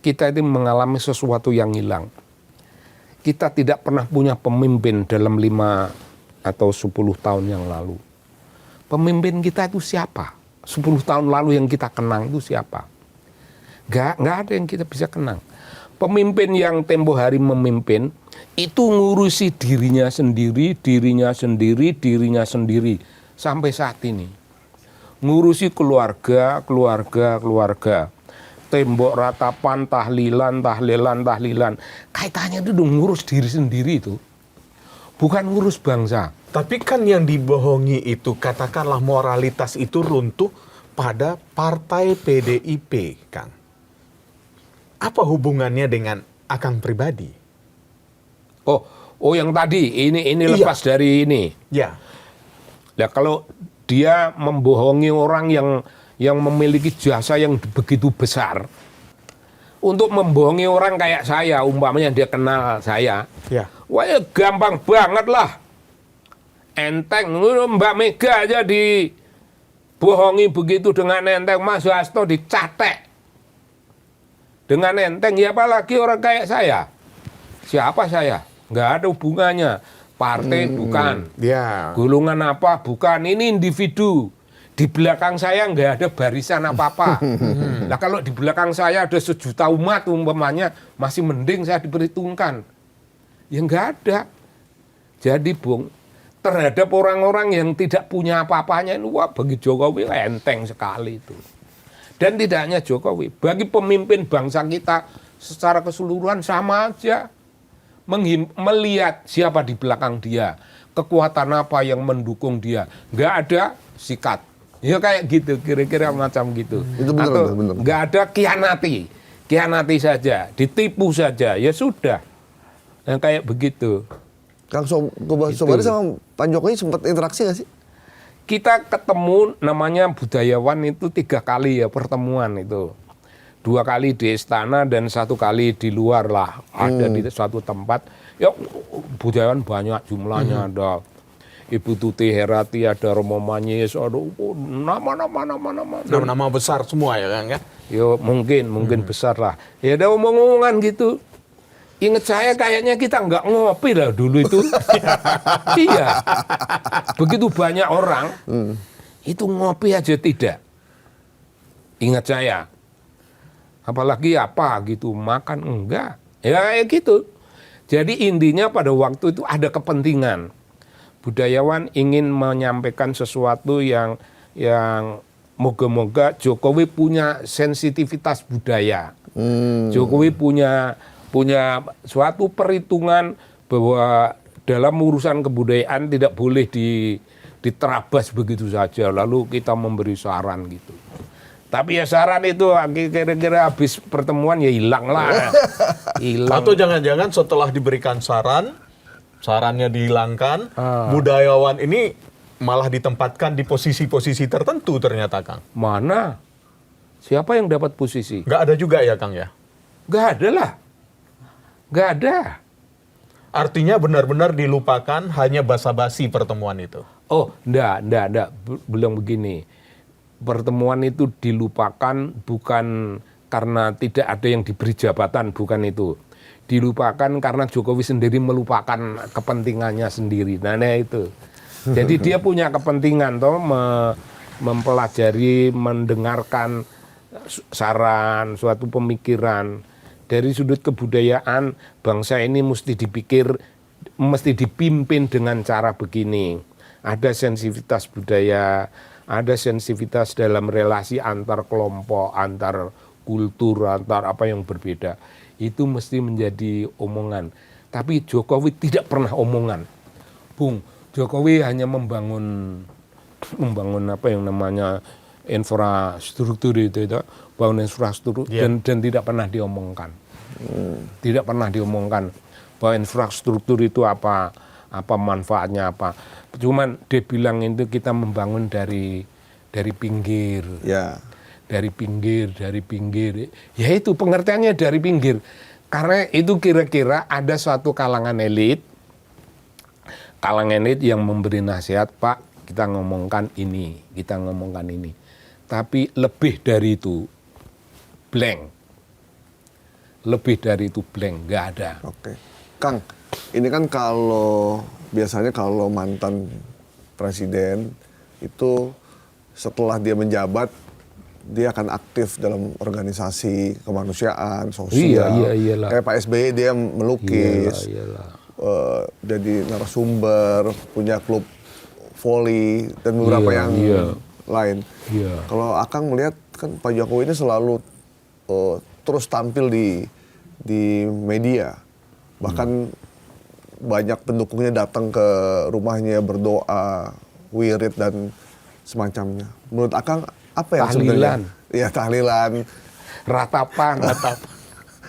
kita itu mengalami sesuatu yang hilang. Kita tidak pernah punya pemimpin dalam 5 atau 10 tahun yang lalu. Pemimpin kita itu siapa? 10 tahun lalu yang kita kenang itu siapa? Nggak ada yang kita bisa kenang. Pemimpin yang tempo hari memimpin itu ngurusi dirinya sendiri sampai saat ini. Ngurusi keluarga. Tembok ratapan, tahlilan. Kaitannya itu udah ngurus diri sendiri itu. Bukan ngurus bangsa. Tapi kan yang dibohongi itu, katakanlah moralitas itu runtuh pada partai PDIP, Kang. Apa hubungannya dengan Akang pribadi? Oh yang tadi, ini lepas dari ini. Ya. Nah, kalau dia membohongi orang yang memiliki jasa yang begitu besar, untuk membohongi orang kayak saya, umpamanya dia kenal saya, Ya. wah ya gampang banget lah. Enteng, Mbak Mega aja dibohongi begitu dengan enteng, Mas Hasto dicatek dengan enteng, ya apalagi orang kayak saya. Siapa saya? Nggak ada hubungannya. Partai bukan. Ya. Golongan apa? Bukan. Ini individu. Di belakang saya nggak ada barisan apa-apa. Nah kalau di belakang saya ada 1 juta umat umpamanya, masih mending saya diperhitungkan. Ya nggak ada. Jadi Bung, terhadap orang-orang yang tidak punya apa-apanya, wah bagi Jokowi enteng sekali itu. Dan tidak hanya Jokowi, bagi pemimpin bangsa kita secara keseluruhan sama aja. Melihat siapa di belakang dia, kekuatan apa yang mendukung dia, nggak ada sikat. Ya kayak gitu, kira-kira macam gitu. Itu benar, atau benar. nggak ada kianati saja, ditipu saja, ya sudah. Yang kayak begitu. Kang Sobari sama Pak Jokowi sempat interaksi nggak sih? Kita ketemu, namanya budayawan itu 3 kali ya pertemuan itu. 2 kali di istana dan 1 kali di luar lah, ada di suatu tempat. Ya budayawan banyak jumlahnya, ada Ibu Tuti Herati, ada Romo Manyis, ada Nama-nama besar semua ya, Kang ya? Ya mungkin besar lah. Ya ada omong-omongan gitu. Ingat saya kayaknya kita nggak ngopi lah dulu itu. Iya. Begitu banyak orang, itu ngopi aja tidak. Ingat saya. Apalagi apa gitu, makan enggak. Ya kayak gitu. Jadi intinya pada waktu itu ada kepentingan. Budayawan ingin menyampaikan sesuatu yang moga-moga Jokowi punya sensitivitas budaya. Jokowi punya suatu perhitungan bahwa dalam urusan kebudayaan tidak boleh diterabas begitu saja. Lalu kita memberi saran gitu. Tapi ya saran itu kira-kira habis pertemuan ya hilang lah. Hilang. Atau jangan-jangan setelah diberikan sarannya dihilangkan, budayawan ini malah ditempatkan di posisi-posisi tertentu ternyata, Kang. Mana? Siapa yang dapat posisi? Nggak ada juga ya, Kang ya? Nggak ada lah. Nggak ada. Artinya benar-benar dilupakan, hanya basa-basi pertemuan itu. Oh, enggak. Belum begini. Pertemuan itu dilupakan bukan karena tidak ada yang diberi jabatan, bukan itu. Dilupakan karena Jokowi sendiri melupakan kepentingannya sendiri. Nah itu. Jadi dia punya kepentingan toh mempelajari, mendengarkan saran, suatu pemikiran. Dari sudut kebudayaan, bangsa ini mesti dipimpin dengan cara begini. Ada sensitivitas budaya, ada sensitivitas dalam relasi antar kelompok, antar kultur, antar apa yang berbeda. Itu mesti menjadi omongan. Tapi Jokowi tidak pernah omongan. Bung, Jokowi hanya membangun apa yang namanya infrastruktur itu bangun infrastruktur dan tidak pernah diomongkan. Tidak pernah diomongkan bahwa infrastruktur itu apa manfaatnya apa. Cuman dia bilang itu kita membangun dari pinggir. Ya. Dari pinggir. Ya itu pengertiannya dari pinggir. Karena itu kira-kira ada suatu kalangan elit yang memberi nasihat, Pak, kita ngomongkan ini. Tapi lebih dari itu, blank. lebih dari itu blank, nggak ada. Oke. Kang, ini kan biasanya kalau mantan presiden itu setelah dia menjabat, dia akan aktif dalam organisasi kemanusiaan, sosial. Iyalah. Kayak Pak SBY dia melukis, Iyalah. jadi narasumber, punya klub voli dan beberapa yang lain. Iya. Kalau Akang melihat kan Pak Jokowi ini selalu terus tampil di media, bahkan banyak pendukungnya datang ke rumahnya berdoa, wirid dan semacamnya. Menurut Akang apa yang Tahlilan. sebenarnya? Ya tahlilan, Ratapan.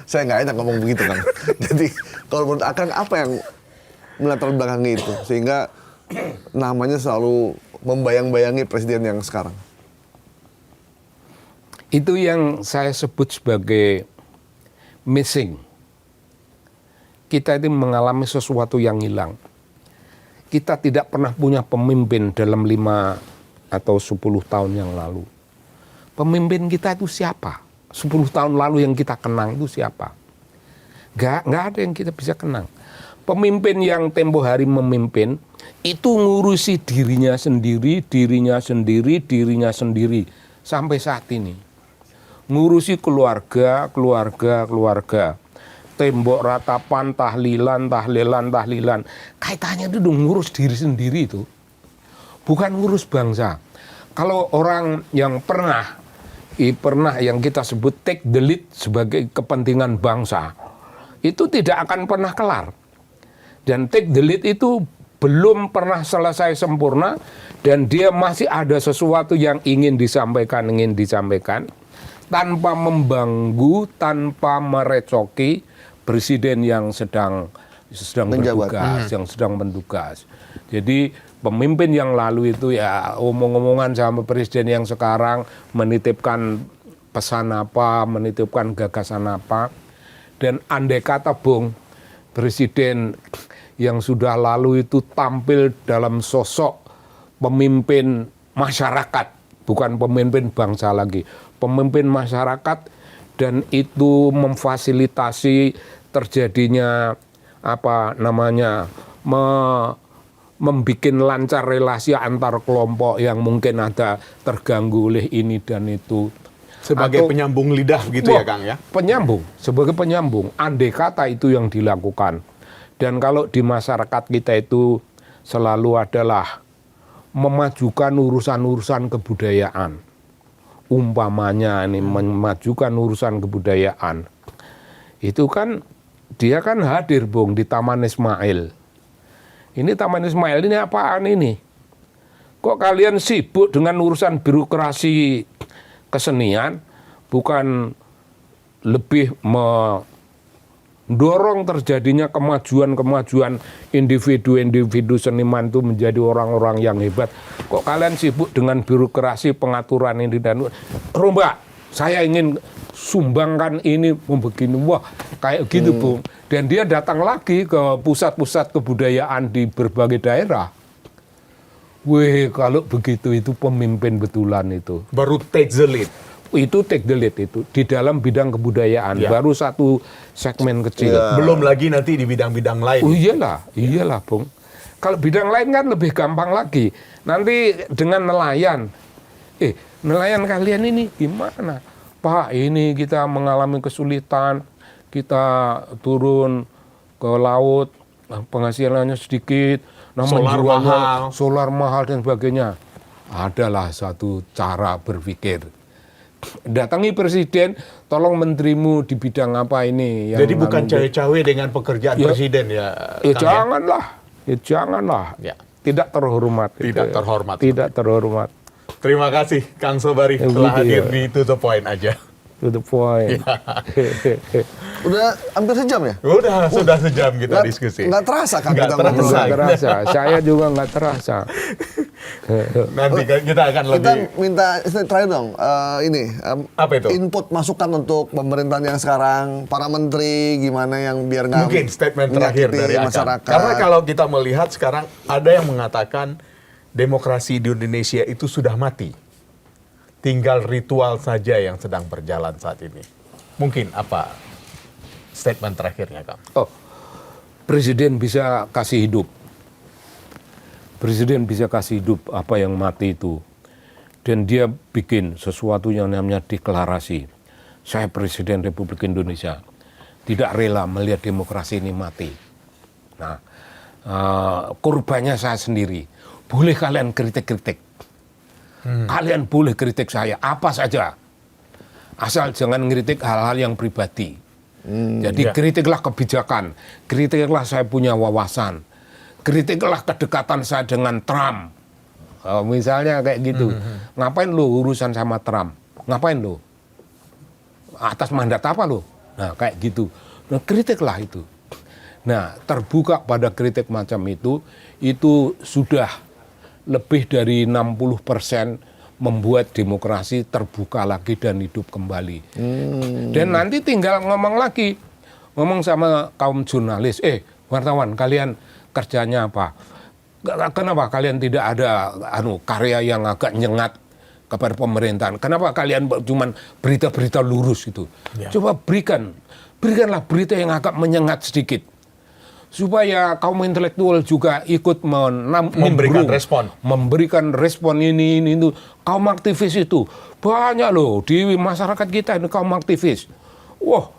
saya nggak enak ngomong begitu kan. Jadi kalau menurut Akang apa yang melatar belakangi itu sehingga namanya selalu membayang-bayangi presiden yang sekarang? Itu yang saya sebut sebagai missing. Kita itu mengalami sesuatu yang hilang. Kita tidak pernah punya pemimpin dalam 5 atau 10 tahun yang lalu. Pemimpin kita itu siapa? 10 tahun lalu yang kita kenang itu siapa? Nggak ada yang kita bisa kenang. Pemimpin yang tempo hari memimpin itu ngurusi dirinya sendiri sampai saat ini. Ngurusi keluarga. Tembok ratapan, tahlilan. Kaitannya itu dong ngurus diri sendiri itu. Bukan ngurus bangsa. Kalau orang yang pernah yang kita sebut take the lead sebagai kepentingan bangsa, itu tidak akan pernah kelar. Dan take the lead itu belum pernah selesai sempurna dan dia masih ada sesuatu yang ingin disampaikan tanpa membanggu, tanpa merecoki presiden yang sedang bertugas, yang sedang bertugas. Jadi pemimpin yang lalu itu ya omong-omongan sama presiden yang sekarang, menitipkan pesan apa, menitipkan gagasan apa. Dan andai kata Bung, presiden yang sudah lalu itu tampil dalam sosok pemimpin masyarakat, bukan pemimpin bangsa lagi, pemimpin masyarakat, dan itu memfasilitasi terjadinya membuat lancar relasi antar kelompok yang mungkin ada terganggu oleh ini dan itu. Sebagai penyambung lidah gitu ya Kang ya? Sebagai penyambung. Andai kata itu yang dilakukan. Dan kalau di masyarakat kita itu selalu adalah memajukan urusan-urusan kebudayaan. Umpamanya ini memajukan urusan kebudayaan. Itu kan dia kan hadir Bung di Taman Ismail. Ini Taman Ismail ini apaan ini? Kok kalian sibuk dengan urusan birokrasi kesenian, bukan lebih mendorong terjadinya kemajuan individu-individu seniman itu menjadi orang-orang yang hebat. Kok kalian sibuk dengan birokrasi pengaturan ini dan Mbak, saya ingin sumbangkan ini begini, wah kayak gitu Bung. Dan dia datang lagi ke pusat-pusat kebudayaan di berbagai daerah. Wih, kalau begitu itu pemimpin betulan itu. Baru take the lead. Itu take the lead itu di dalam bidang kebudayaan, baru satu segmen kecil. Belum lagi nanti di bidang-bidang lain. Oh iyalah Bung. Kalau bidang lain kan lebih gampang lagi. Nanti dengan nelayan, nelayan kalian ini gimana? Pak, ini kita mengalami kesulitan, kita turun ke laut, penghasilannya sedikit, solar mahal dan sebagainya. Adalah satu cara berpikir. Datangi presiden, tolong menterimu di bidang apa ini. Jadi bukan cawe-cawe dengan pekerjaan presiden ya? Janganlah. Ya. Tidak terhormat. Tidak terhormat. Terima kasih Kang Sobari telah hadir di To The Point aja. To the point. Udah hampir sejam ya? Sudah sejam kita diskusi. Nggak terasa kan Nggak kita terasa. ngobrol. Nggak terasa. Saya juga nggak terasa. Nanti kita akan Kita lebih. minta terakhir dong, Apa itu? input masukan untuk pemerintahan yang sekarang, para menteri gimana yang biar nggak Mungkin statement terakhir menyakiti dari Akang. masyarakat. Karena kalau kita melihat sekarang ada yang mengatakan demokrasi di Indonesia itu sudah mati. Tinggal ritual saja yang sedang berjalan saat ini. Mungkin apa statement terakhirnya, Kang. Oh, presiden bisa kasih hidup. Presiden bisa kasih hidup apa yang mati itu. Dan dia bikin sesuatu yang namanya deklarasi. Saya Presiden Republik Indonesia. Tidak rela melihat demokrasi ini mati. Nah, korbannya saya sendiri. Boleh kalian kritik-kritik. Kalian boleh kritik saya, apa saja. Asal jangan ngeritik hal-hal yang pribadi. Jadi kritiklah kebijakan. Kritiklah saya punya wawasan. Kritiklah kedekatan saya dengan Trump. Misalnya kayak gitu. Ngapain lo urusan sama Trump? Ngapain lo? Atas mandat apa lo? Nah kayak gitu. Nah kritiklah itu. Nah terbuka pada kritik macam itu sudah lebih dari 60% membuat demokrasi terbuka lagi dan hidup kembali. Dan nanti tinggal ngomong lagi. Ngomong sama kaum jurnalis, wartawan kalian kerjanya apa? Kenapa kalian tidak ada karya yang agak nyengat kepada pemerintahan? Kenapa kalian cuma berita-berita lurus gitu? Ya. Coba berikanlah berita yang agak menyengat sedikit. Supaya kaum intelektual juga ikut Memberikan respon. Memberikan respon ini itu. Kaum aktivis itu banyak loh di masyarakat kita ini kaum aktivis. Wah,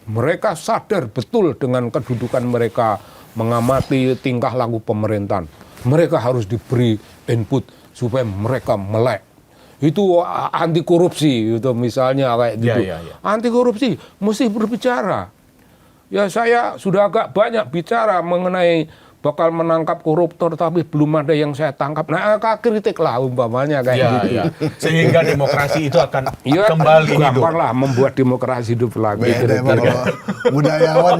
mereka sadar betul dengan kedudukan mereka mengamati tingkah laku pemerintahan. Mereka harus diberi input supaya mereka melek. Itu anti korupsi itu misalnya kayak gitu. Ya. Anti korupsi mesti berbicara. Ya saya sudah agak banyak bicara mengenai bakal menangkap koruptor tapi belum ada yang saya tangkap. Nah, kritiklah umpamanya kayak gitu. Ya. Sehingga demokrasi itu akan kembali hidup. Gampanglah membuat demokrasi hidup lagi. Beda emang kalau budayawan.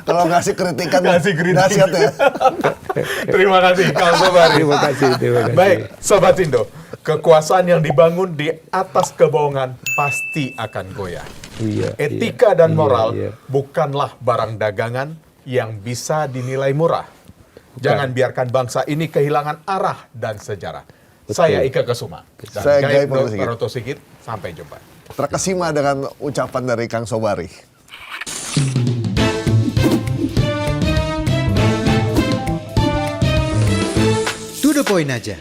Kalau ngasih kritikan, nasihat ya. Terima kasih, Kang Sobari. Terima kasih. Baik, Sobat Indo. Kekuasaan yang dibangun di atas kebohongan pasti akan goyah. Etika dan moral bukanlah barang dagangan yang bisa dinilai murah. Jangan biarkan bangsa ini kehilangan arah dan sejarah. Saya Ika Kesuma. Dan Saya Gaib Maroto Sigit. Sampai jumpa. Terkesima dengan ucapan dari Kang Sobari. To the point aja.